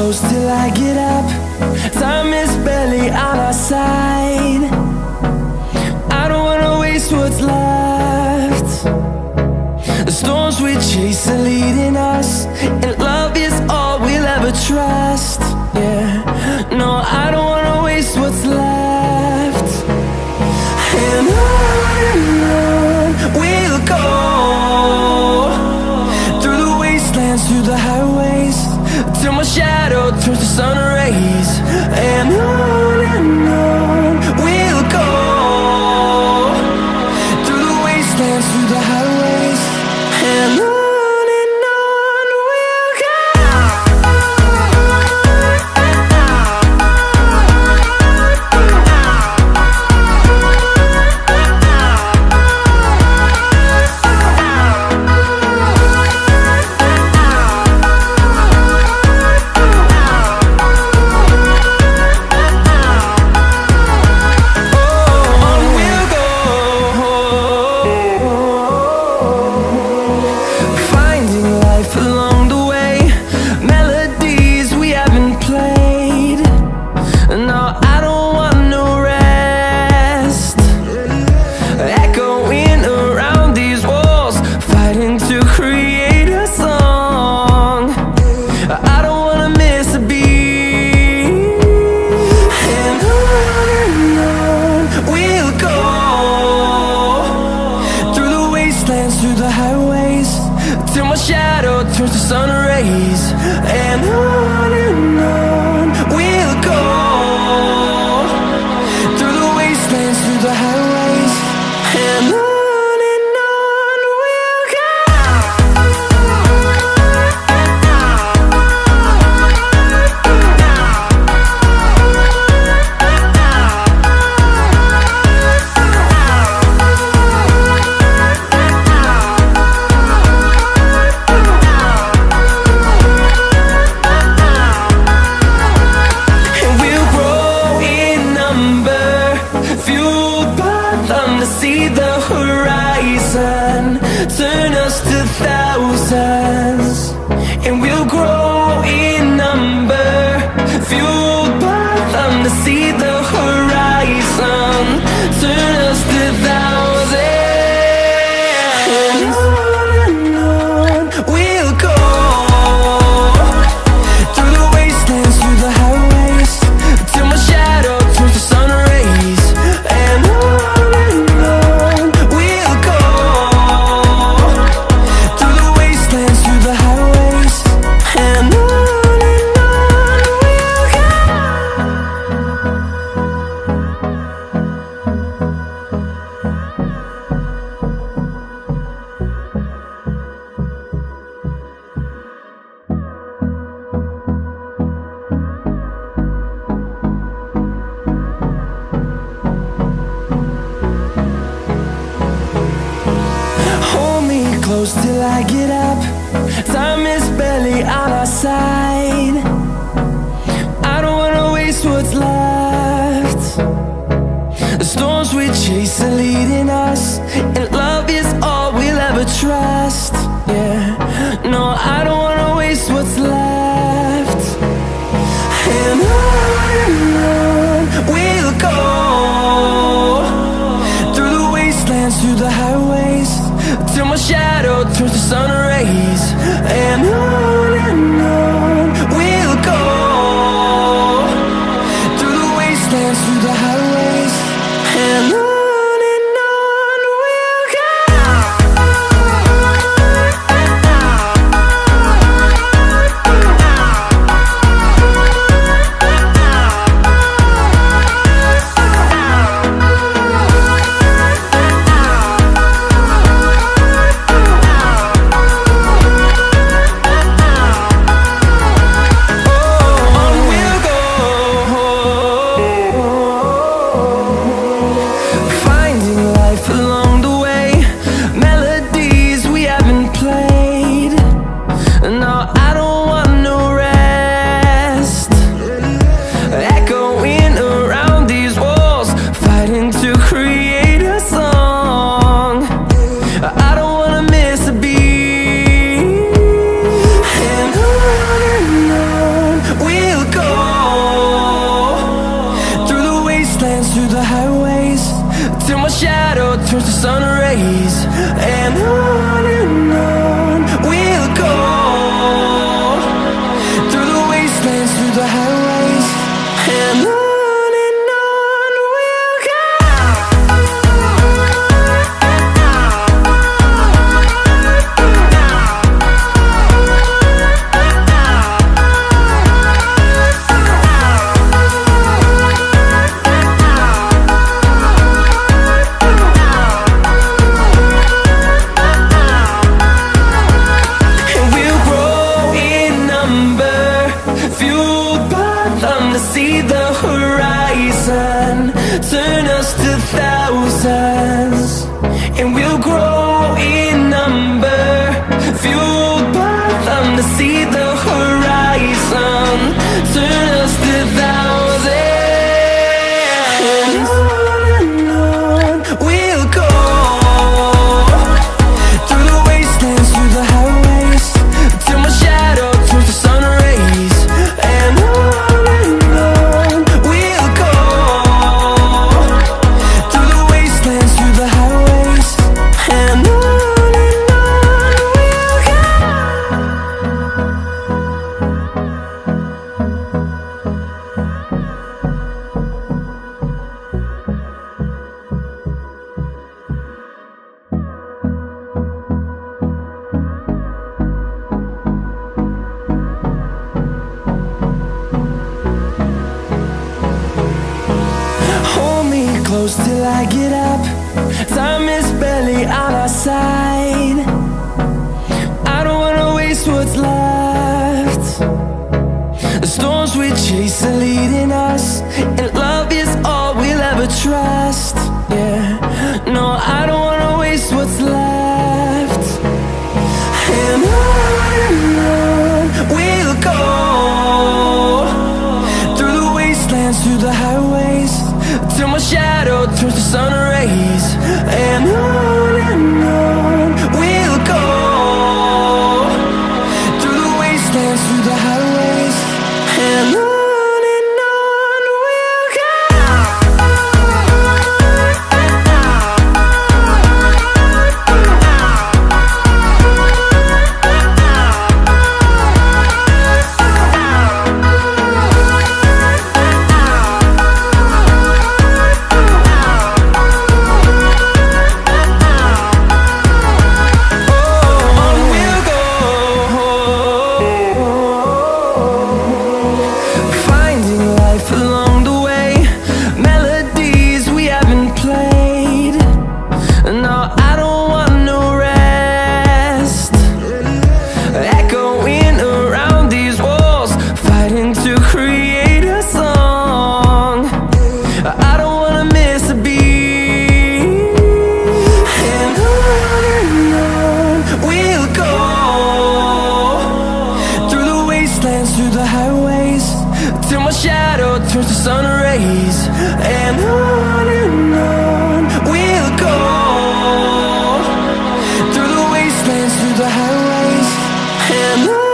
close till I get up. Time is barely on our side. I don't wanna waste what's left. The storms we chase are leading us, and love is all we'll ever trust. Yeah, no, I don't wanna waste what's left. And on we'll go, through the wastelands, through the highways, till my shadow turns to sun rays. And on we'll go, through the wastelands, through the highways, and on we'll go. Through the highways, till my shadow turns to sun rays. And on we'll go, through the wastelands, through the highways, and on we'll go. See the horizon turn us to thousands, and we'll grow in number, fueled by them. To see the horizon turn us to thousands, and on we'll go, through the wastelands, through the highways, till my shadow turns to sun rays. And close till I get up. Time is barely on our side. I don't wanna waste what's left. The storms we chase are leading us, and love is all we'll ever trust. Yeah, no, I don't wanna waste what's left. And on we'll go, through the wastelands, through the highways, till my shadow turns to sun rays. And on we'll go, through the wastelands, through the highways, and on. Oh, through the highways, till my shadow turns to sun rays. And on we'll go, through the wastelands, through the highways. And on we'll go. See the horizon turn us to thousands, and we'll grow in number, fueled by them. To see the horizon turn us to thousands, and on we'll go, through the wastelands, through the highways, till my shadow turns to sun rays. And close till I get up. Time is barely on our side. I don't wanna waste what's left. The storms we chase are leading us, and love is all we'll ever trust. Yeah, no, I don't wanna waste what's left. And on we'll go, through the wastelands, through the highways, till my shadow turns to sun rays. And on we'll go, through the wastelands, through the highways. And on we'll go. Through the highways, till my shadow turns to sun rays. And on we'll go, through the wastelands, through the highways. And on.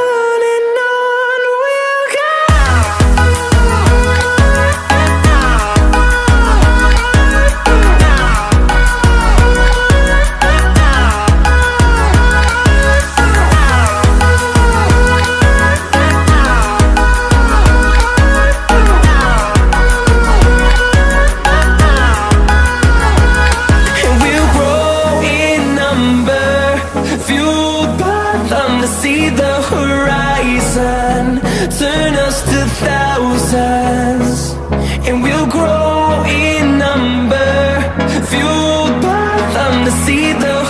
To see the horizon turn us to thousands, and we'll grow in number, fueled by them. To see the